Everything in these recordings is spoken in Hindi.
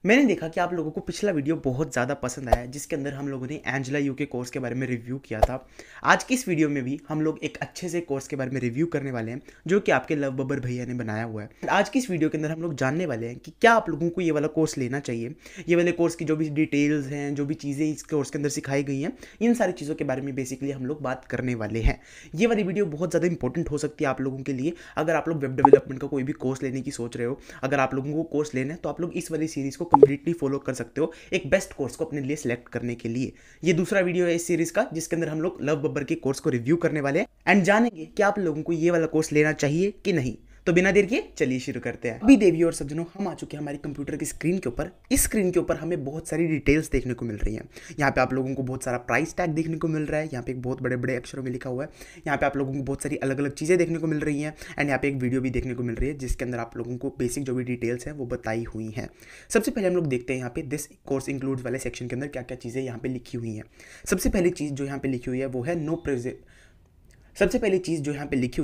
मैंने देखा कि आप लोगों को पिछला वीडियो बहुत ज़्यादा पसंद आया जिसके अंदर हम लोगों ने एंजेला यू के कोर्स के बारे में रिव्यू किया था। आज की इस वीडियो में भी हम लोग एक अच्छे से कोर्स के बारे में रिव्यू करने वाले हैं जो कि आपके लव बब्बर भैया ने बनाया हुआ है। आज की इस वीडियो के अंदर हम लोग जानने वाले हैं कि क्या आप लोगों को ये वाला कोर्स लेना चाहिए, ये वाले कोर्स की जो भी डिटेल्स हैं, जो भी चीज़ें इस कोर्स के अंदर सिखाई गई हैं, इन सारी चीज़ों के बारे में बेसिकली हम लोग बात करने वाले हैं। ये वाली वीडियो बहुत ज़्यादा इंपॉर्टेंट हो सकती है आप लोगों के लिए। अगर आप लोग वेब डेवलपमेंट का कोई भी कोर्स लेने की सोच रहे हो, अगर आप लोगों को कोर्स लेना है तो आप लोग इस वाली सीरीज़ को कंप्लीटली फॉलो कर सकते हो एक बेस्ट कोर्स को अपने लिए सिलेक्ट करने के लिए। ये दूसरा वीडियो है इस सीरीज का जिसके अंदर हम लोग लव बब्बर के कोर्स को रिव्यू करने वाले हैं एंड जानेंगे कि आप लोगों को ये वाला कोर्स लेना चाहिए कि नहीं। तो बिना देर किए चलिए शुरू करते हैं। अभी देवी और सज्जनों, हम आ चुके हैं हमारी कंप्यूटर की स्क्रीन के ऊपर। इस स्क्रीन के ऊपर हमें बहुत सारी डिटेल्स देखने को मिल रही हैं। यहाँ पे आप लोगों को बहुत सारा प्राइस टैग देखने को मिल रहा है। यहाँ पे एक बहुत बड़े बड़े अक्षरों में लिखा हुआ है। यहाँ पे आप लोगों को बहुत सारी अलग अलग चीज़ें देखने को मिल रही हैं एंड यहाँ पे एक वीडियो भी देखने को मिल रही है जिसके अंदर आप लोगों को बेसिक जो भी डिटेल्स है वो बताई हुई हैं। सबसे पहले हम लोग देखते हैं यहाँ पे दिस कोर्स इंक्लूड्स वाले सेक्शन के अंदर क्या क्या चीज़ें यहाँ पे लिखी हुई हैं। सबसे पहली चीज़ जो यहाँ पे लिखी हुई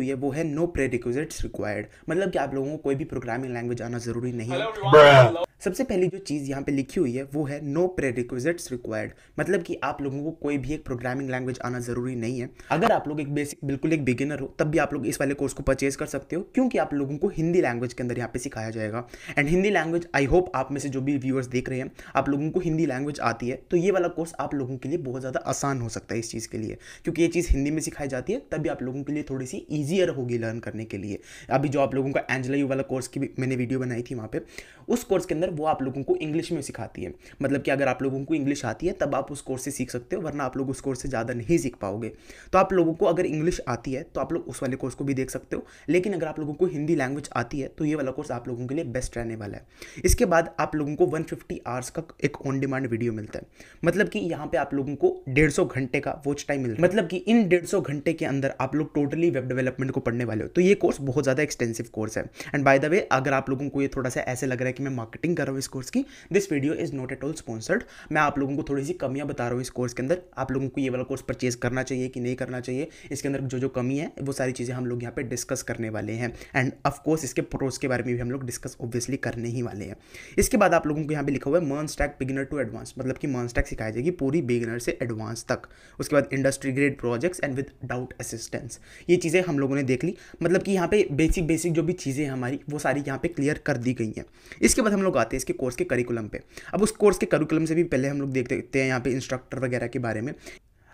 है वो है नो प्रेरिक्विजिट्स रिक्वायर्ड। मतलब कि आप लोगों को कोई भी प्रोग्रामिंग लैंग्वेज आना जरूरी नहीं है। सबसे पहली जो चीज़ यहाँ पे लिखी हुई है वो है नो प्रेरिक्विजिट्स रिक्वायर्ड। मतलब कि आप लोगों को कोई भी एक प्रोग्रामिंग लैंग्वेज आना जरूरी नहीं है। अगर आप लोग एक बेसिक बिल्कुल एक बिगिनर हो तब भी आप लोग इस वाले कोर्स को परचेज कर सकते हो, क्योंकि आप लोगों को हिंदी लैंग्वेज के अंदर यहाँ पे सिखाया जाएगा। And Hindi language, I hope आप में से जो भी व्यूअर्स देख रहे हैं आप लोगों को हिंदी लैंग्वेज आती है, तो ये वाला कोर्स आप लोगों के लिए बहुत ज़्यादा आसान हो सकता है इस चीज़ के लिए, क्योंकि ये चीज़ हिंदी में सिखाई जाती है। तभी आप लोगों के लिए थोड़ी सी ईजियर होगी लर्न करने के लिए। अभी जो आप लोगों का एंजेला यू वाला कोर्स की मैंने वीडियो बनाई थी, वहाँ पे उस कोर्स के अंदर वो आप लोगों को इंग्लिश में सिखाती है। मतलब कि अगर आप लोगों को इंग्लिश आती है तब आप उस कोर्स से सीख सकते हो, वरना आप लोग उस कोर्स से ज़्यादा नहीं सीख पाओगे। तो आप लोगों को अगर इंग्लिश आती है तो आप लोग उस वाले कोर्स को भी देख सकते हो, लेकिन अगर आप लोगों को हिंदी लैंग्वेज आती है तो ये वाला कोर्स आप लोगों के लिए बेस्ट रहने वाला है। इसके बाद आप लोगों को 150 आवर्स का एक ऑन डिमांड वीडियो मिलता है। मतलब कि यहाँ पे आप लोगों को 150 घंटे का वॉच टाइम मिलता है। मतलब कि इन 150 घंटे के अंदर आप लोग टोटली वेब डेवलपमेंट को पढ़ने वाले हो। तो ये कोर्स बहुत ज़्यादा एक्सटेंसिव कोर्स है। एंड बाय द वे, अगर आप लोगों को ये थोड़ा सा ऐसे लग रहा है कि मैं मार्केटिंग कर रहा हूँ इस कोर्स की, this video is not at all sponsored. मैं आप लोगों को थोड़ी सी कमियां बता रहा हूँ इस कोर्स के अंदर। आप लोगों को ये वाला कोर्स परचेज करना चाहिए कि नहीं करना चाहिए, इसके अंदर जो जो कमी है वो सारी चीज़ें हम लोग यहाँ पे डिस्कस करने वाले हैं। एंड ऑफकोर्स इसके प्रोस के बारे में भी हम लोग डिस्कस ऑब्वियसली करने ही वाले हैं। इसके बाद आप लोगों को यहाँ पे लिखा हुआ है MERN stack beginner to advance. मतलब कि मर्न स्टैक सिखाई जाएगी पूरी बिगिनर से एडवांस तक। उसके बाद industry grade projects and with doubt assistance. ये चीज़ें हम लोगों ने देख ली। मतलब कि यहाँ पे बेसिक जो भी चीज़ें हमारी वो सारी यहाँ पे क्लियर कर दी गई हैं। इसके बाद हम लोग आते हैं इसके कोर्स के करिकुलम पे। अब उस कोर्स के करिकुलम से भी पहले हम लोग देखते हैं यहाँ पे इंस्ट्रक्टर वगैरह के बारे में।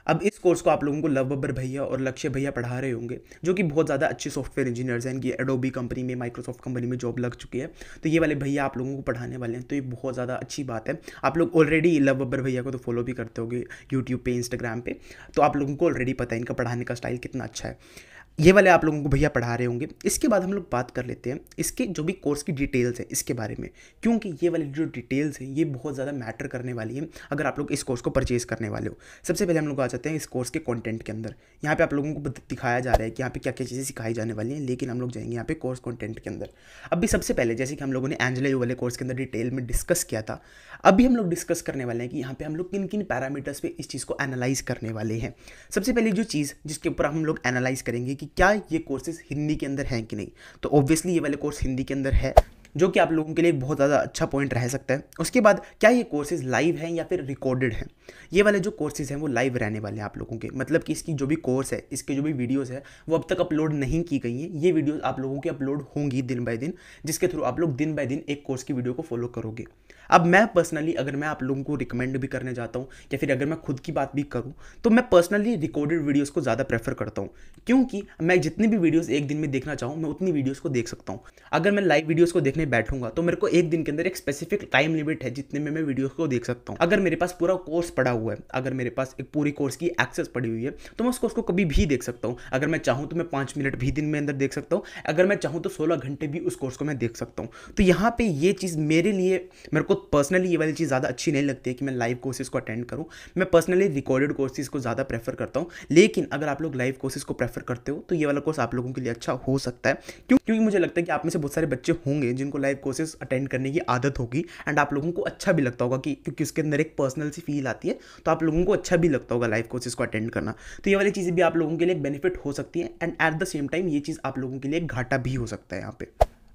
अब इस कोर्स को आप लोगों को लव बब्बर भैया और लक्ष्य भैया पढ़ा रहे होंगे, जो कि बहुत ज़्यादा अच्छे सॉफ्टवेयर इंजीनियर्स हैं। इनकी एडोबी कंपनी में, माइक्रोसॉफ्ट कंपनी में जॉब लग चुकी है। तो ये वाले भैया आप लोगों को पढ़ाने वाले हैं, तो ये बहुत ज़्यादा अच्छी बात है। आप लोग ऑलरेडी लव बब्बर भैया को तो फॉलो भी करते होंगे यूट्यूब पे, इंस्टाग्राम पे, तो आप लोगों को ऑलरेडी पता है इनका पढ़ाने का स्टाइल कितना अच्छा है। ये वाले आप लोगों को भैया पढ़ा रहे होंगे। इसके बाद हम लोग बात कर लेते हैं इसके जो भी कोर्स की डिटेल्स है इसके बारे में, क्योंकि ये वाली जो डिटेल्स हैं ये बहुत ज़्यादा मैटर करने वाली है अगर आप लोग इस कोर्स को परचेज करने वाले हो। सबसे पहले हम लोग आ जाते हैं इस कोर्स के कंटेंट के अंदर। यहाँ पे आप लोगों को दिखाया जा रहा है कि यहाँ पे क्या क्या चीज़ें सिखाई जाने वाली हैं, लेकिन हम लोग जाएंगे यहाँ पे कोर्स कंटेंट के अंदर। अभी सबसे पहले जैसे कि हम लोगों ने एंजेला यू वाले कोर्स के अंदर डिटेल में डिस्कस किया था, अभी हम लोग डिस्कस करने वाले हैं कि यहाँ पे हम लोग किन किन पैरामीटर्स पे इस चीज़ को एनालाइज करने वाले हैं। सबसे पहले जो चीज़ जिसके ऊपर हम लोग एनालाइज करेंगे कि क्या ये कोर्सेज हिंदी के अंदर हैं कि नहीं, तो ऑब्वियसली ये वाले कोर्स हिंदी के अंदर है, जो कि आप लोगों के लिए एक बहुत ज़्यादा अच्छा पॉइंट रह सकता है। उसके बाद क्या ये कोर्सेज लाइव हैं या फिर रिकॉर्डेड हैं। ये वाले जो कोर्सेज हैं वो लाइव रहने वाले हैं आप लोगों के। मतलब कि इसकी जो भी कोर्स है, इसके जो भी वीडियोस है वो अब तक अपलोड नहीं की गई हैं। ये वीडियोस आप लोगों की अपलोड होंगी दिन बाय दिन, जिसके थ्रू आप लोग दिन बाय दिन एक कोर्स की वीडियो को फॉलो करोगे। अब मैं पर्सनली अगर मैं आप लोगों को रिकमेंड भी करने जाता हूँ या फिर अगर मैं खुद की बात भी करूँ, तो मैं पर्सनली रिकॉर्डेड वीडियोस को ज़्यादा प्रेफर करता हूँ, क्योंकि मैं जितनी भी वीडियोस एक दिन में देखना चाहूँ मैं उतनी वीडियोस को देख सकता हूँ। अगर मैं लाइव वीडियोस को देखने बैठूंगा तो मेरे को एक दिन के अंदर एक स्पेसिफिक टाइम लिमिट है जितने में मैं वीडियोस को देख सकता हूँ। अगर मेरे पास पूरा कोर्स पड़ा हुआ है, अगर मेरे पास एक पूरी कोर्स की एक्सेस पड़ी हुई है, तो मैं उस कोर्स को कभी भी देख सकता हूँ। अगर मैं चाहूँ तो मैं 5 मिनट भी दिन में अंदर देख सकता हूँ, अगर मैं चाहूँ तो 16 घंटे भी उस कोर्स को मैं देख सकता हूँ। तो यहाँ पे ये चीज़ मेरे को पर्सनली ये वाली चीज़ ज़्यादा अच्छी नहीं लगती है कि मैं लाइव कोर्सेज को अटेंड करूँ। मैं पर्सनली रिकॉर्डेड कोर्सेज को ज़्यादा प्रेफर करता हूँ। लेकिन अगर आप लोग लाइव कोर्सेज को प्रेफर करते हो तो ये वाला कोर्स आप लोगों के लिए अच्छा हो सकता है, क्योंकि मुझे लगता है कि आप में से बहुत सारे बच्चे होंगे जिनको लाइव कोर्सेज अटेंड करने की आदत होगी एंड आप लोगों को अच्छा भी लगता होगा कि क्योंकि उसके अंदर एक पर्सनल सी फील आती है, तो आप लोगों को अच्छा भी लगता होगा लाइव कोर्सेज को अटेंड करना। तो ये वाली चीज़ें भी आप लोगों के लिए बेनिफिट हो सकती है and at the same time ये चीज़ आप लोगों के लिए घाटा भी हो सकता है यहाँ पे।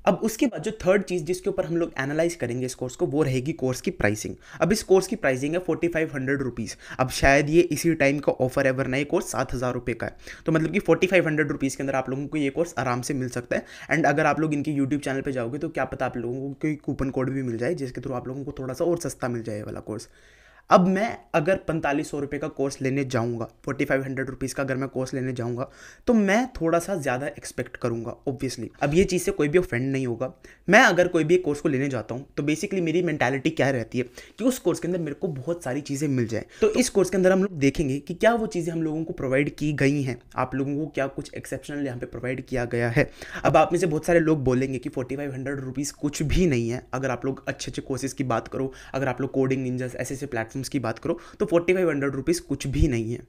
अब उसके बाद जो थर्ड चीज़ जिसके ऊपर हम लोग एनालाइज करेंगे इस कोर्स को, वो रहेगी कोर्स की प्राइसिंग। अब इस कोर्स की प्राइसिंग है 4500 रुपीज़। अब शायद ये इसी टाइम का ऑफर है, वरना ये कोर्स 7000 रुपये का है। तो मतलब कि 4500 रुपीज़ के अंदर आप लोगों को ये कोर्स आराम से मिल सकता है। एंड अगर आप लोग इनके यूट्यूब चैनल पर जाओगे तो क्या पता आप लोगों को कोई कूपन कोड भी मिल जाए, जिसके थ्रू आप लोगों को थोड़ा सा और सस्ता मिल जाए वाला कोर्स। अब मैं अगर 4500 रुपये का कोर्स लेने जाऊंगा, 4500 रुपीज़ का अगर मैं कोर्स लेने जाऊंगा, तो मैं थोड़ा सा ज़्यादा एक्सपेक्ट करूंगा ऑब्वियसली। अब ये चीज़ से कोई भी ऑफेंड नहीं होगा। मैं अगर कोई भी एक कोर्स को लेने जाता हूं तो बेसिकली मेरी मेंटालिटी क्या रहती है कि उस कोर्स के अंदर मेरे को बहुत सारी चीज़ें मिल जाए। तो इस कोर्स के अंदर हम लोग देखेंगे कि क्या वो चीज़ें हम लोगों को प्रोवाइड की गई हैं, आप लोगों को क्या कुछ एक्सेप्शनल यहाँ पे प्रोवाइड किया गया है। अब आप में से बहुत सारे लोग बोलेंगे कि 4500 रुपीज़ कुछ भी नहीं है। अगर आप लोग अच्छे अच्छे कोर्सेज की बात करो, अगर आप लोग कोडिंग निंजास ऐसे प्लेटफॉर्म्स की बात करो, तो 4500 रुपीज़ कुछ भी नहीं है।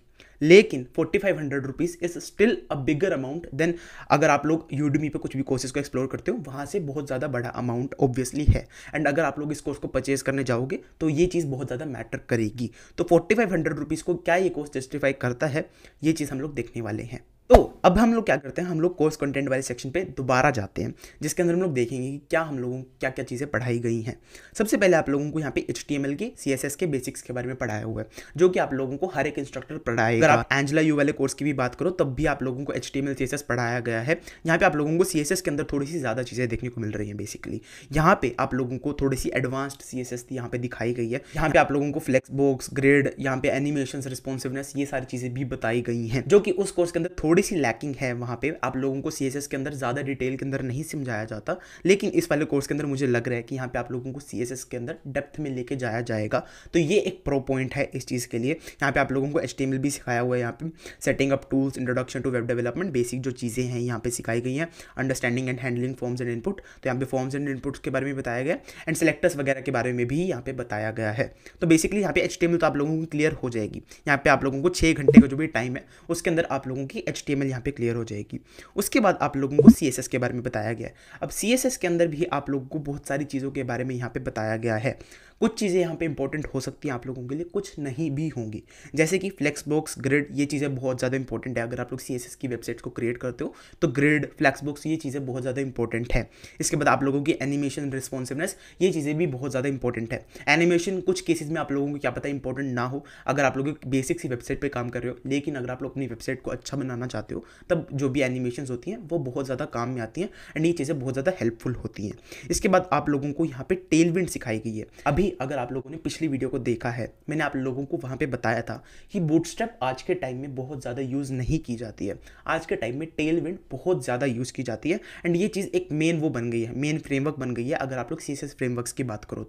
लेकिन 4500 rupees is still a bigger amount than अगर आप लोग यूडमी पे कुछ भी कोर्सेज को एक्सप्लोर करते हो, वहाँ से बहुत ज़्यादा बड़ा अमाउंट ऑब्वियसली है। एंड अगर आप लोग इस कोर्स को परचेज करने जाओगे तो ये चीज़ बहुत ज़्यादा मैटर करेगी। तो 4500 रुपीज़ को क्या ये कोर्स जस्टिफाई करता है, ये चीज़ हम लोग देखने वाले हैं। तो अब हम लोग क्या करते हैं, हम लोग कोर्स कंटेंट वाले सेक्शन पे दोबारा जाते हैं, जिसके अंदर हम लोग देखेंगे कि क्या हम लोगों को क्या क्या चीज़ें पढ़ाई गई हैं। सबसे पहले आप लोगों को यहाँ पे HTML के CSS के बेसिक्स के बारे में पढ़ाया हुआ है, जो कि आप लोगों को हर एक इंस्ट्रक्टर पढ़ाएगा। अगर आप एंजेला यू वाले कोर्स की भी बात करो तब भी आप लोगों को HTML CSS पढ़ाया गया है। यहाँ पे आप लोगों को CSS के अंदर थोड़ी सी ज़्यादा चीज़ें देखने को मिल रही हैं। बेसिकली यहाँ पे आप लोगों को थोड़ी सी एडवांस्ड CSS यहाँ पे दिखाई गई है। यहाँ पे आप लोगों को फ्लेक्स बॉक्स, ग्रिड, यहाँ पे एनिमेशन, रिस्पॉन्सिवनेस, ये सारी चीज़ें भी बताई गई हैं, जो कि उस कोर्स के अंदर थोड़ी सी लैकिंग है। वहाँ पे आप लोगों को CSS के अंदर ज़्यादा डिटेल के अंदर नहीं समझाया जाता, लेकिन इस वाले कोर्स के अंदर मुझे लग रहा है कि यहाँ पे आप लोगों को CSS के अंदर डेप्थ में लेके जाया जाएगा। तो ये एक प्रो पॉइंट है इस चीज़ के लिए। यहाँ पे आप लोगों को HTML भी सिखाया हुआ है, यहाँ पे setting up tools, introduction to web development, basic जो चीज़ें हैं यहाँ पे सिखाई गई हैं। Understanding and handling forms and input, तो यहाँ पे फॉर्म्स एंड इनपुट्स के बारे में बताया गया। एंड सेलेक्टर्स वगैरह के बारे में भी यहाँ पे बताया गया है। तो बेसिकली यहाँ पे HTML तो आप लोगों की क्लियर हो जाएगी। यहाँ पे आप लोगों को 6 घंटे का जो भी टाइम है उसके अंदर आप लोगों की HTML यहाँ पे क्लियर हो जाएगी। उसके बाद आप लोगों को CSS के बारे में बताया गया है। अब CSS के अंदर भी आप लोगों को बहुत सारी चीज़ों के बारे में यहाँ पे बताया गया है। कुछ चीज़ें यहाँ पे इंपॉर्टेंट हो सकती हैं आप लोगों के लिए, कुछ नहीं भी होंगी, जैसे कि फ्लेक्स बॉक्स, ग्रिड, ये चीज़ें बहुत ज़्यादा इंपॉर्टेंट है। अगर आप लोग CSS की वेबसाइट को क्रिएट करते हो तो ग्रिड, फ्लेक्स बॉक्स, ये चीज़ें बहुत ज़्यादा इंपॉर्टेंट है। इसके बाद आप लोगों की एनिमेशन, रिस्पॉन्सिवनेस, ये चीज़ें भी बहुत ज़्यादा इंपॉर्टेंट है। एनिमेशन कुछ केसेस में आप लोगों को क्या पता इंपॉर्टेंट ना हो, अगर आप लोग बेसिक सी वेबसाइट पर काम कर रहे हो, लेकिन अगर आप लोग अपनी वेबसाइट को अच्छा बनाना चाहते हो तब जो भी एनिमेशन होती हैं वो बहुत ज़्यादा काम में आती हैं एंड ये चीज़ें बहुत ज़्यादा हेल्पफुल होती हैं। इसके बाद आप लोगों को यहाँ पे टेलविंड सिखाई गई है। अभी अगर आप लोगों ने पिछली वीडियो को देखा है, मैंने आप लोगों को वहाँ पे बताया था कि बूटस्ट्रैप आज के टाइम में बहुत ज़्यादा यूज़ नहीं की जाती है। आज के टाइम में टेलविंड बहुत ज़्यादा यूज़ की जाती है एंड ये चीज़ एक मेन वो बन गई है, मेन फ्रेमवर्क बन गई है अगर आप लोग CSS फ्रेमवर्क्स की बात करो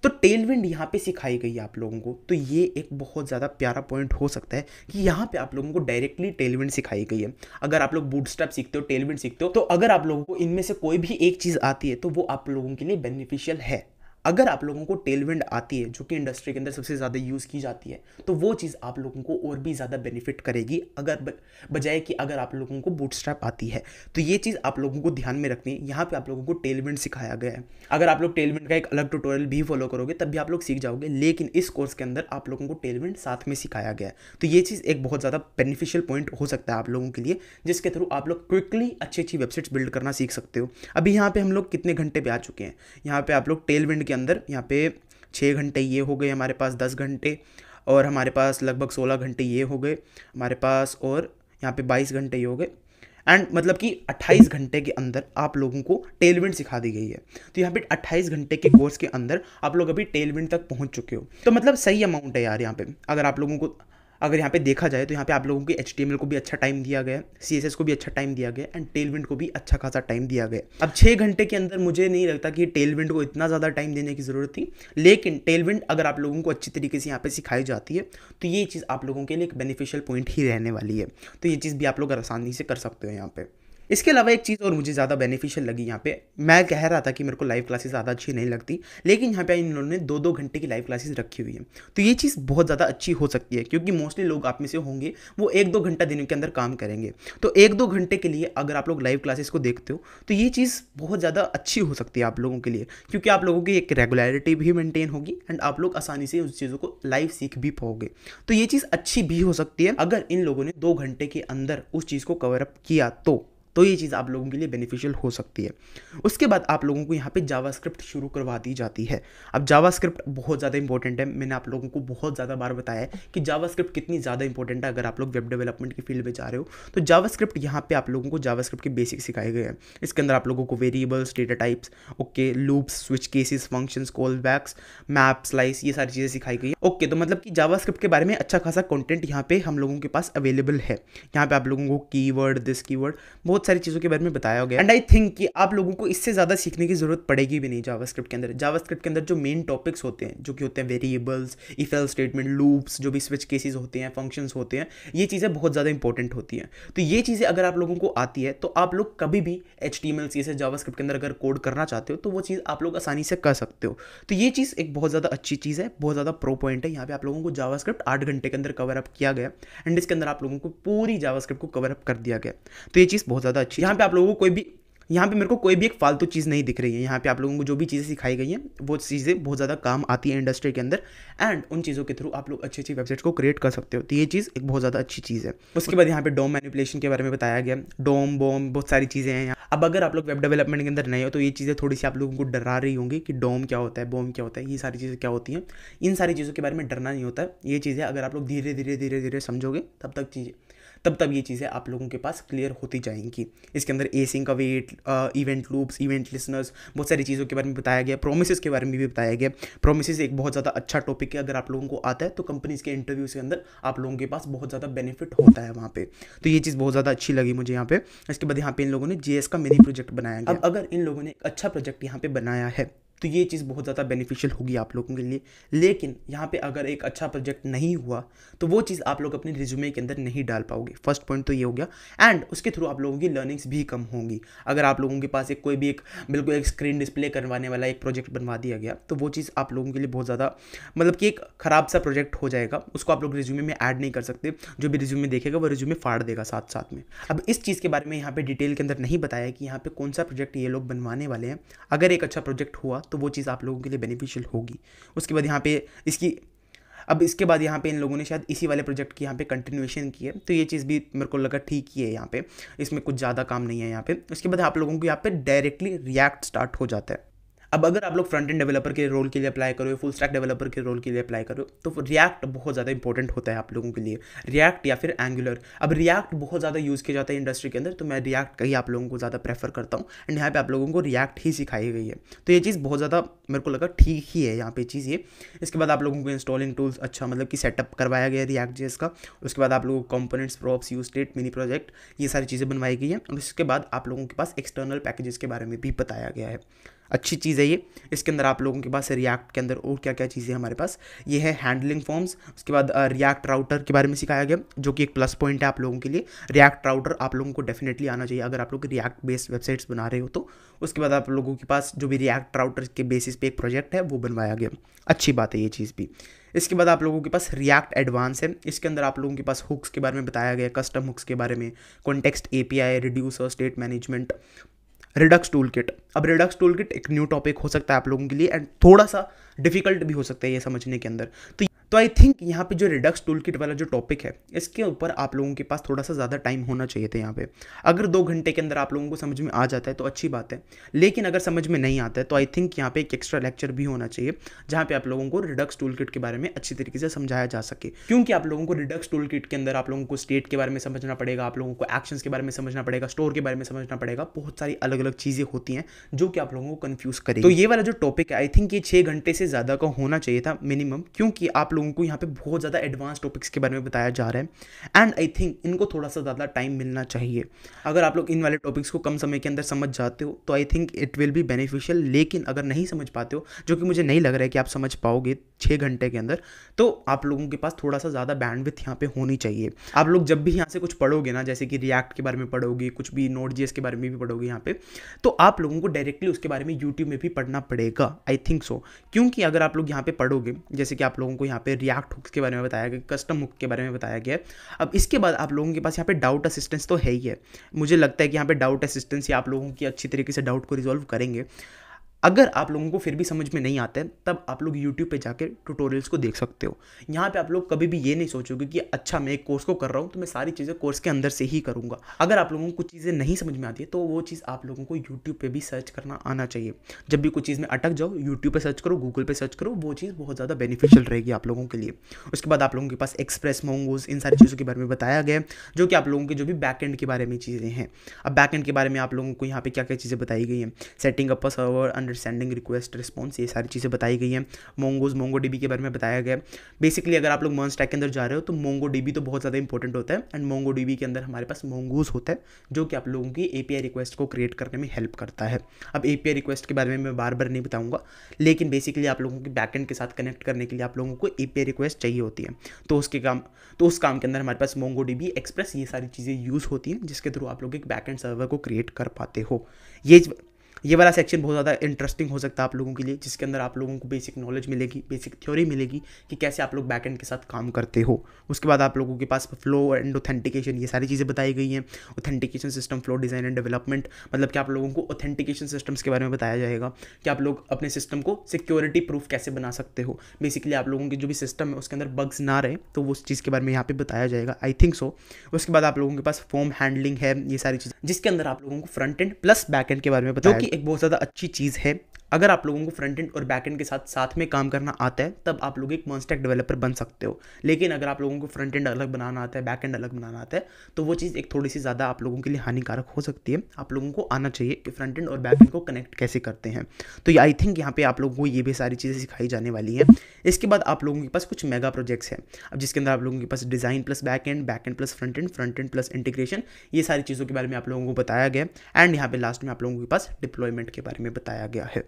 तो टेलविंड यहाँ पे सिखाई गई है आप लोगों को। तो ये एक बहुत ज़्यादा प्यारा पॉइंट हो सकता है कि यहाँ पे आप लोगों को डायरेक्टली टेलविंड सिखाई गई है। अगर आप लोग बूटस्ट्रैप सीखते हो, टेलविंड सीखते हो, तो अगर आप लोगों को इनमें से कोई भी एक चीज़ आती है तो वो आप लोगों के लिए बेनिफिशियल है। अगर आप लोगों को टेलविंड आती है, जो कि इंडस्ट्री के अंदर सबसे ज़्यादा यूज़ की जाती है, तो वो चीज़ आप लोगों को और भी ज़्यादा बेनिफिट करेगी अगर बजाय कि अगर आप लोगों को बूटस्ट्रैप आती है। तो ये चीज़ आप लोगों को ध्यान में रखनी है। यहाँ पे आप लोगों को टेलविंड सिखाया गया है। अगर आप लोग टेलविंड का एक अलग ट्यूटोरियल भी फॉलो करोगे तब भी आप लोग सीख जाओगे, लेकिन इस कोर्स के अंदर आप लोगों को टेलविंड साथ में सिखाया गया है। तो ये चीज़ एक बहुत ज़्यादा बेनिफिशियल पॉइंट हो सकता है आप लोगों के लिए, जिसके थ्रू आप लोग क्विकली अच्छी अच्छी वेबसाइट्स बिल्ड करना सीख सकते हो। अभी यहाँ पे हम लोग कितने घंटे पे आ चुके हैं, यहाँ पे आप लोग टेलविंड के अंदर यहाँ पे 6 घंटे ये हो गए, हमारे पास 10 घंटे, और हमारे पास लगभग 16 घंटे ये हो गए हमारे पास, और यहाँ पे 22 घंटे ये हो गए। एंड मतलब कि 28 घंटे के अंदर आप लोगों को टेलविंड सिखा दी गई है। तो यहाँ पे 28 घंटे के कोर्स के अंदर आप लोग अभी टेलविंड तक पहुँच चुके हो। तो मतलब सही अमाउंट है यार यहाँ पे। अगर आप लोगों को अगर यहाँ पे देखा जाए तो यहाँ पे आप लोगों के HTML को भी अच्छा टाइम दिया गया, CSS को भी अच्छा टाइम दिया गया एंड टेलविंड को भी अच्छा खासा टाइम दिया गया। अब 6 घंटे के अंदर मुझे नहीं लगता कि टेलविंड को इतना ज़्यादा टाइम देने की ज़रूरत थी, लेकिन टेलविंड अगर आप लोगों को अच्छी तरीके से यहाँ पे सिखाई जाती है तो ये चीज़ आप लोगों के लिए एक बेनिफिशियल पॉइंट ही रहने वाली है। तो ये चीज़ भी आप लोग आसानी से कर सकते हो यहाँ पे। इसके अलावा एक चीज़ और मुझे ज़्यादा बेनिफिशियल लगी यहाँ पे, मैं कह रहा था कि मेरे को लाइव क्लासेस ज़्यादा अच्छी नहीं लगती, लेकिन यहाँ पे इन्होंने 2-2 घंटे की लाइव क्लासेस रखी हुई हैं। तो ये चीज़ बहुत ज़्यादा अच्छी हो सकती है, क्योंकि मोस्टली लोग आप में से होंगे वो 1-2 घंटा दिन के अंदर काम करेंगे। तो 1-2 घंटे के लिए अगर आप लोग लाइव क्लासेस को देखते हो तो ये चीज़ बहुत ज़्यादा अच्छी हो सकती है आप लोगों के लिए, क्योंकि आप लोगों की एक रेगुलरिटी भी मेंटेन होगी एंड आप लोग आसानी से उस चीज़ों को लाइव सीख भी पाओगे। तो ये चीज़ अच्छी भी हो सकती है अगर इन लोगों ने 2 घंटे के अंदर उस चीज़ को कवर अप किया तो ये चीज़ आप लोगों के लिए बेनिफिशियल हो सकती है। उसके बाद आप लोगों को यहाँ पे जावास्क्रिप्ट शुरू करवा दी जाती है। अब जावास्क्रिप्ट बहुत ज़्यादा इंपॉर्टेंट है, मैंने आप लोगों को बहुत ज़्यादा बार बताया है कि जावास्क्रिप्ट कितनी ज़्यादा इंपॉर्टेंट है। अगर आप लोग वेब डेवलपमेंट की फील्ड में जा रहे हो तो जावास्क्रिप्ट यहाँ पे आप लोगों को जावास्क्रिप्ट के बेसिक सिखाए गए हैं। इसके अंदर आप लोगों को variables, data types, okay, loops, switch cases, functions, callbacks, map, slice, ये सारी चीज़ें सिखाई गई है। ओके, तो मतलब कि जावास्क्रिप्ट के बारे में अच्छा खासा कंटेंट यहाँ पे हम लोगों के पास अवेलेबल है। यहाँ पे आप लोगों को कीवर्ड, दिस कीवर्ड, बहुत सारी चीज़ों के बारे में बताया गया। एंड आई थिंक कि आप लोगों को इससे ज़्यादा सीखने की जरूरत पड़ेगी भी नहीं जावास्क्रिप्ट के अंदर। जावास्क्रिप्ट के अंदर जो मेन टॉपिक्स होते हैं, जो कि होते हैं variables, if else statement, loops, जो भी स्विच केसेस होते हैं, फंक्शंस होते हैं, ये चीज़ें बहुत ज़्यादा इंपॉर्टेंट होती हैं। तो ये चीज़ें अगर आप लोगों को आती है तो आप लोग कभी भी HTML, CSS, जावास्क्रिप्ट के अंदर अगर कोड करना चाहते हो तो वो चीज़ आप लोग आसानी से कर सकते हो। तो ये चीज़ एक बहुत ज़्यादा अच्छी चीज़ है, बहुत ज़्यादा प्रो पॉइंट है। यहाँ पे आप लोगों को जावास्क्रिप्ट 8 घंटे के अंदर कवर अप किया गया एंड इसके अंदर आप लोगों को पूरी जावास्क्रिप्ट को कवर अप कर दिया गया। तो ये चीज़ बहुत ज़्यादा अच्छी है। यहाँ पे आप लोगों को यहाँ पे मेरे को कोई भी एक फालतू चीज़ नहीं दिख रही है। यहाँ पे आप लोगों को जो भी चीज़ें सिखाई गई हैं वो चीज़ें बहुत ज़्यादा काम आती है इंडस्ट्री के अंदर एंड उन चीज़ों के थ्रू आप लोग अच्छी अच्छी वेबसाइट्स को क्रिएट कर सकते हो। तो ये चीज़ एक बहुत ज़्यादा अच्छी चीज़ है। उसके बाद यहाँ पे डोम मैनिपुलेशन के बारे में बताया गया। डोम, बॉम, बहुत सारी चीज़ें हैं यहाँ। अब अगर आप लोग वेब डेवलपमेंट के अंदर नए हो तो ये चीज़ें थोड़ी सी आप लोगों को डरा रही होंगी कि डोम क्या होता है, बॉम क्या होता है, ये सारी चीज़ें क्या होती हैं। इन सारी चीज़ों के बारे में डरना नहीं होता है। ये चीज़ें अगर आप लोग धीरे धीरे समझोगे तब ये चीज़ें आप लोगों के पास क्लियर होती जाएंगी। इसके अंदर async, await, event loops, event listeners, बहुत सारी चीज़ों के बारे में बताया गया। प्रोमिसेस के बारे में भी बताया गया। प्रोमिसेस एक बहुत ज़्यादा अच्छा टॉपिक है। अगर आप लोगों को आता है तो कंपनीज के इंटरव्यूज़ के अंदर आप लोगों के पास बहुत ज़्यादा बेनिफिट होता है वहाँ पे। तो ये चीज़ बहुत ज़्यादा अच्छी लगी मुझे यहाँ पे। इसके बाद यहाँ पे इन लोगों ने JS का मिनी प्रोजेक्ट बनाया गया। अब अगर इन लोगों ने एक अच्छा प्रोजेक्ट यहाँ पे बनाया है तो ये चीज़ बहुत ज़्यादा बेनिफिशियल होगी आप लोगों के लिए। लेकिन यहाँ पे अगर एक अच्छा प्रोजेक्ट नहीं हुआ तो वो चीज़ आप लोग अपने रिज्यूमे के अंदर नहीं डाल पाओगे। फर्स्ट पॉइंट तो ये हो गया एंड उसके थ्रू आप लोगों की लर्निंग्स भी कम होंगी। अगर आप लोगों के पास कोई भी बिल्कुल एक स्क्रीन डिस्प्ले करवाने वाला एक प्रोजेक्ट बनवा दिया गया तो वो चीज़ आप लोगों के लिए बहुत ज़्यादा मतलब कि एक ख़राब सा प्रोजेक्ट हो जाएगा। उसको आप लोग रिज्यूमे में ऐड नहीं कर सकते। जो भी रिज्यूमे देखेगा वो रिज्यूमे फाड़ देगा साथ में। अब इस चीज़ के बारे में यहाँ पे डिटेल के अंदर नहीं बताया कि यहाँ पे कौन सा प्रोजेक्ट ये लोग बनवाने वाले हैं। अगर एक अच्छा प्रोजेक्ट हुआ तो वो चीज़ आप लोगों के लिए बेनिफिशियल होगी। उसके बाद यहाँ पे इसके बाद यहाँ पे इन लोगों ने शायद इसी वाले प्रोजेक्ट की यहाँ पे कंटिन्यूएशन की है। तो ये चीज़ भी मेरे को लगा ठीक ही है। यहाँ पे इसमें कुछ ज़्यादा काम नहीं है यहाँ पे। उसके बाद आप लोगों को यहाँ पे डायरेक्टली रिएक्ट स्टार्ट हो जाता है। अब अगर आप लोग फ्रंट एंड डेवलपर के रोल के लिए अप्लाई करो, फुल स्टैक डेवलपर के रोल के लिए अप्लाई करो तो रिएक्ट बहुत ज़्यादा इंपॉर्टेंट होता है आप लोगों के लिए। रिएक्ट या फिर एंगुलर। अब रिएक्ट बहुत ज़्यादा यूज़ किया जाता है इंडस्ट्री के अंदर तो मैं रिएक्ट का ही आप लोगों को ज़्यादा प्रेफर करता हूँ एंड यहाँ पे आप लोगों को रिएक्ट ही सिखाई गई है। तो ये चीज़ बहुत ज़्यादा मेरे को लगा ठीक ही है यहाँ पे चीज़ ये। इसके बाद आप लोगों को इंस्टॉलिंग टूल्स अच्छा मतलब कि सेटअप करवाया गया रिएक्ट JS का। उसके बाद आप लोगों को components, props, use state, mini project, ये सारी चीज़ें बनवाई गई हैं। और उसके बाद आप लोगों के पास एक्सटर्नल पैकेजेस के बारे में भी बताया गया है। अच्छी चीज़ है ये। इसके अंदर आप लोगों के पास रिएक्ट के अंदर और क्या क्या चीज़ें हमारे पास ये है हैंडलिंग फॉर्म्स। उसके बाद रिएक्ट राउटर के बारे में सिखाया गया जो कि एक प्लस पॉइंट है आप लोगों के लिए। रिएक्ट राउटर आप लोगों को डेफिनेटली आना चाहिए अगर आप लोग रिएक्ट बेस्ड वेबसाइट्स बना रहे हो तो। उसके बाद आप लोगों के पास जो भी रिएक्ट राउटर के बेसिस पे एक प्रोजेक्ट है वो बनवाया गया। अच्छी बात है ये चीज़ भी। इसके बाद आप लोगों के पास रिएक्ट एडवांस है। इसके अंदर आप लोगों के पास हुक्स के बारे में बताया गया, कस्टम हुक्स के बारे में, context API, reducer, state management, Redux tool kit. अब रिडक्स टूल किट एक न्यू टॉपिक हो सकता है आप लोगों के लिए एंड थोड़ा सा डिफिकल्ट भी हो सकता है ये समझने के अंदर। तो आई थिंक यहाँ पे जो रिडक्स टूल किट वाला जो टॉपिक है इसके ऊपर आप लोगों के पास थोड़ा सा ज़्यादा टाइम होना चाहिए था यहाँ पे। अगर 2 घंटे के अंदर आप लोगों को समझ में आ जाता है तो अच्छी बात है। लेकिन अगर समझ में नहीं आता है तो आई थिंक यहाँ पे एक एक्स्ट्रा लेक्चर भी होना चाहिए जहाँ पे आप लोगों को रिडक्स टूल किट के बारे में अच्छी तरीके से समझाया जा सके। क्योंकि आप लोगों को रिडक्स टूल किट के अंदर आप लोगों को स्टेट के बारे में समझना पड़ेगा, आप लोगों को एक्शंस के बारे में समझना पड़ेगा, स्टोर के बारे में समझना पड़ेगा। बहुत सारी अलग अलग चीज़ें होती हैं जो कि आप लोगों को कन्फ्यूज़ करेगी। तो ये वाला जो टॉपिक है आई थिंक ये 6 घंटे से ज़्यादा का होना चाहिए था मिनिमम, क्योंकि आप लोगों को यहाँ पे बहुत ज़्यादा एडवांस टॉपिक्स के बारे में बताया जा रहा है एंड आई थिंक इनको थोड़ा सा ज़्यादा टाइम मिलना चाहिए। अगर आप लोग इन वाले टॉपिक्स को कम समय के अंदर समझ जाते हो तो I think it will be beneficial. लेकिन अगर नहीं समझ पाते हो, जो कि मुझे नहीं लग रहा है कि आप समझ पाओगे 6 घंटे के अंदर, तो आप लोगों के पास थोड़ा सा ज़्यादा बैंडविड्थ यहाँ पे होनी चाहिए। आप लोग जब भी यहाँ से कुछ पढ़ोगे ना, जैसे कि रिएक्ट के बारे में पढ़ोगे, कुछ भी Node.js के बारे में भी पढ़ोगे यहाँ पे, तो आप लोगों को डायरेक्टली उसके बारे में यूट्यूब में भी पढ़ना पड़ेगा। I think so. क्योंकि अगर आप लोग यहाँ पे पढ़ोगे, जैसे कि आप लोगों को यहाँ पे रिएक्ट हुक्स के बारे में बताया गया, कस्टम हुक के बारे में बताया गया, अब इसके बाद आप लोगों के पास यहाँ पे डाउट असिस्टेंस तो है ही है। मुझे लगता है कि यहाँ पे डाउट असिस्टेंस ही आप लोगों की अच्छी तरीके से डाउट को रिजॉल्व करेंगे। अगर आप लोगों को फिर भी समझ में नहीं आता है तब आप लोग YouTube पे जाकर ट्यूटोरियल्स को देख सकते हो। यहाँ पे आप लोग कभी भी ये नहीं सोचोगे कि अच्छा मैं एक कोर्स को कर रहा हूँ तो मैं सारी चीज़ें कोर्स के अंदर से ही करूँगा। अगर आप लोगों को कुछ चीज़ें नहीं समझ में आती है तो वो चीज़ आप लोगों को YouTube पे भी सर्च करना आना चाहिए। जब भी कुछ चीज़ में अटक जाओ YouTube पे सर्च करो, गूगल पे सर्च करो, वो चीज़ बहुत ज़्यादा बेनिफिशियल रहेगी आप लोगों के लिए। उसके बाद आप लोगों के पास एक्सप्रेस, मोंगोज, इन सारी चीज़ों के बारे में बताया गया है जो कि आप लोगों के जो भी बैकएंड के बारे में चीज़ें हैं। अब बैकएंड के बारे में आप लोगों को यहाँ पे क्या क्या चीज़ें बताई गई हैं, setting up a server, understanding request response, ये सारी चीज़ें बताई गई हैं। मोंगोज, मोंगोडीबी के बारे में बताया गया है। बेसिकली अगर आप लोग मर्ज स्टैक के अंदर जा रहे हो तो मोंगोडीबी तो बहुत ज़्यादा इंपॉर्टेंट होता है एंड मोंगोडीबी के अंदर हमारे पास मोंगोज होता है जो कि आप लोगों की API रिक्वेस्ट को क्रिएट करने में हेल्प करता है। अब API रिक्वेस्ट के बारे में मैं बार बार नहीं बताऊंगा, लेकिन बेसिकली आप लोगों के बैकएंड के साथ कनेक्ट करने के लिए आप लोगों को API रिक्वेस्ट चाहिए होती है। तो उस काम के अंदर हमारे पास मोंगोडीबी, एक्सप्रेस, ये सारी चीज़ें यूज़ होती हैं जिसके थ्रू आप लोग एक बैकएंड सर्वर को क्रिएट कर पाते हो। ये वाला सेक्शन बहुत ज़्यादा इंटरेस्टिंग हो सकता है आप लोगों के लिए, जिसके अंदर आप लोगों को बेसिक नॉलेज मिलेगी, बेसिक थ्योरी मिलेगी कि कैसे आप लोग बैकएंड के साथ काम करते हो। उसके बाद आप लोगों के पास फ्लो एंड ऑथेंटिकेशन, ये सारी चीज़ें बताई गई हैं। Authentication system, flow design and development, मतलब कि आप लोगों को ऑथेंटिकेशन सिस्टम्स के बारे में बताया जाएगा कि आप लोग अपने सिस्टम को सिक्योरिटी प्रूफ कैसे बना सकते हो। बेसिकली आप लोगों की जो भी सिस्टम है उसके अंदर बग्स ना रहे तो वो उस चीज़ के बारे में यहाँ पे बताया जाएगा, आई थिंक सो। उसके बाद आप लोगों के पास फॉर्म हैंडलिंग है, ये सारी चीज़ें जिसके अंदर आप लोगों को front end plus back and के बारे में बताया, जो कि एक बहुत ज़्यादा अच्छी चीज़ है। अगर आप लोगों को फ्रंट एंड और बैक एंड के साथ में काम करना आता है तब आप लोग एक मर्ज स्टैक डेवलपर बन सकते हो। लेकिन अगर आप लोगों को फ्रंट एंड अलग बनाना आता है, बैक एंड अलग बनाना आता है, तो वो चीज़ एक थोड़ी सी ज़्यादा आप लोगों के लिए हानिकारक हो सकती है। आप लोगों को आना चाहिए कि फ्रंट एंड और बैक एंड को कनेक्ट कैसे करते हैं। तो आई थिंक यहाँ पे आप लोगों को ये भी सारी चीज़ें सिखाई जाने वाली है। इसके बाद आप लोगों के पास कुछ मेगा प्रोजेक्ट्स हैं, अब जिसके अंदर आप लोगों के पास design plus back end plus front end plus integration, ये सारी चीज़ों के बारे में आप लोगों को बताया गया। एंड यहाँ पे लास्ट में आप लोगों के पास डिप्लॉयमेंट के बारे में बताया गया है।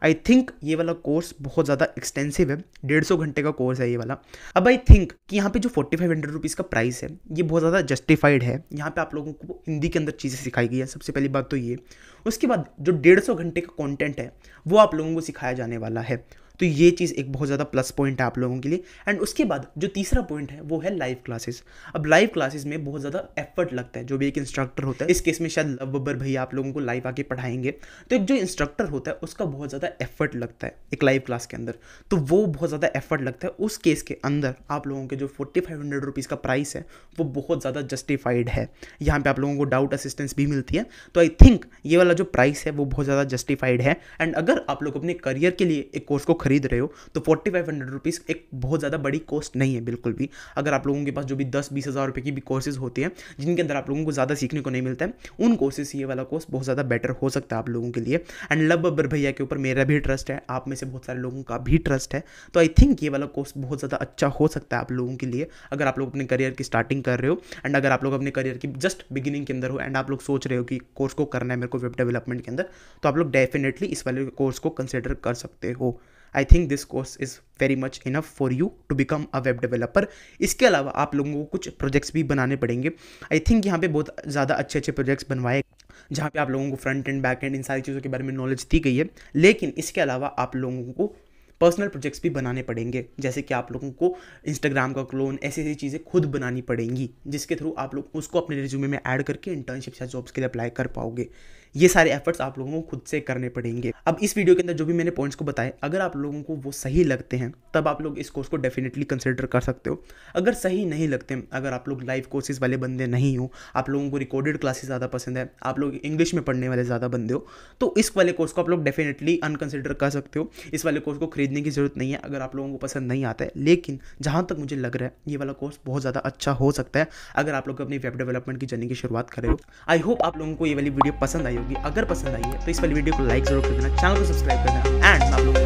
आई थिंक ये वाला कोर्स बहुत ज़्यादा एक्सटेंसिव है, 150 घंटे का कोर्स है ये वाला। अब आई थिंक कि यहाँ पे जो 4500 रुपीज़ का प्राइस है ये बहुत ज़्यादा जस्टिफाइड है। यहाँ पे आप लोगों को हिंदी के अंदर चीज़ें सिखाई गई है, सबसे पहली बात तो ये। उसके बाद जो 150 घंटे का कंटेंट है वो आप लोगों को सिखाया जाने वाला है, तो ये चीज़ एक बहुत ज़्यादा प्लस पॉइंट है आप लोगों के लिए। एंड उसके बाद जो तीसरा पॉइंट है वो है लाइव क्लासेस। अब लाइव क्लासेस में बहुत ज़्यादा एफर्ट लगता है, जो भी एक इंस्ट्रक्टर होता है, इस केस में शायद लव भैया आप लोगों को लाइव आके पढ़ाएंगे, तो एक जो इंस्ट्रक्टर होता है उसका बहुत ज़्यादा एफर्ट लगता है एक लाइव क्लास के अंदर, तो वो बहुत ज़्यादा एफर्ट लगता है। उस केस के अंदर आप लोगों के जो 4500 रुपीज़ का प्राइस है वो बहुत ज़्यादा जस्टिफाइड है। यहाँ पे आप लोगों को डाउट असिस्टेंस भी मिलती है, तो आई थिंक ये वाला जो प्राइस है वो बहुत ज़्यादा जस्टिफाइड है। एंड अगर आप लोग अपने करियर के लिए एक कोर्स को खरीद रहे हो तो 4500 रुपीज़ एक बहुत ज़्यादा बड़ी कॉस्ट नहीं है बिल्कुल भी। अगर आप लोगों के पास जो भी 10-20 हज़ार रुपये की भी कोर्सेज होते हैं जिनके अंदर आप लोगों को ज़्यादा सीखने को नहीं मिलता है, उन कोर्सेज से ये वाला कोर्स बहुत ज़्यादा बेटर हो सकता है आप लोगों के लिए। एंड लव बब्बर भैया के ऊपर मेरा भी ट्रस्ट है, आप में से बहुत सारे लोगों का भी ट्रस्ट है, तो आई थिंक ये वाला कोर्स बहुत ज़्यादा अच्छा हो सकता है आप लोगों के लिए अगर आप लोग अपने करियर की स्टार्टिंग कर रहे हो। एंड अगर आप लोग अपने करियर की जस्ट बिगिनिंग के अंदर हो एंड आप लोग सोच रहे हो कि कोर्स को करना है मेरे को वेब डेवलपमेंट के अंदर, तो आप लोग डेफिनेटली इस वाले कोर्स को कंसिडर कर सकते हो। I think this course is very much enough for you to become a web developer. इसके अलावा आप लोगों को कुछ प्रोजेक्ट्स भी बनाने पड़ेंगे। आई थिंक यहाँ पे बहुत ज़्यादा अच्छे प्रोजेक्ट्स बनवाए जहाँ पे आप लोगों को front end back and in सारी चीज़ों के बारे में नॉलेज दी गई है, लेकिन इसके अलावा आप लोगों को पर्सनल प्रोजेक्ट्स भी बनाने पड़ेंगे, जैसे कि आप लोगों को इंस्टाग्राम का क्लोन, ऐसी चीज़ें खुद बनानी पड़ेंगी जिसके थ्रू आप लोग उसको अपने रिज्यूमे में ऐड करके इंटर्नशिप या जॉब्स के लिए अप्लाई कर पाओगे। ये सारे एफर्ट्स आप लोगों को खुद से करने पड़ेंगे। अब इस वीडियो के अंदर जो भी मैंने पॉइंट्स को बताए, अगर आप लोगों को वो सही लगते हैं तब आप लोग इस कोर्स को डेफिनेटली कंसिडर कर सकते हो। अगर सही नहीं लगते, अगर आप लोग लाइव कोर्सेज वाले बंदे नहीं हो, आप लोगों को रिकॉर्डेड क्लासेस ज़्यादा पसंद है, आप लोग इंग्लिश में पढ़ने वाले ज़्यादा बंदे हो, तो इस वाले कोर्स को आप लोग डेफिनेटली अनकंसिडर कर सकते हो। इस वाले कोर्स को खरीदने की जरूरत नहीं है अगर आप लोगों को पसंद नहीं आता है, लेकिन जहाँ तक मुझे लग रहा है ये वाला कोर्स बहुत ज़्यादा अच्छा हो सकता है अगर आप लोग अपनी वेब डेवलपमेंट की जर्नी की शुरुआत कर रहे हो। आई होप आप लोगों को ये वाली वीडियो पसंद आई होगी। अगर पसंद आई है तो इस वाली वीडियो को लाइक जरूर कर देना, चैनल को सब्सक्राइब कर देना एंड आप लोगों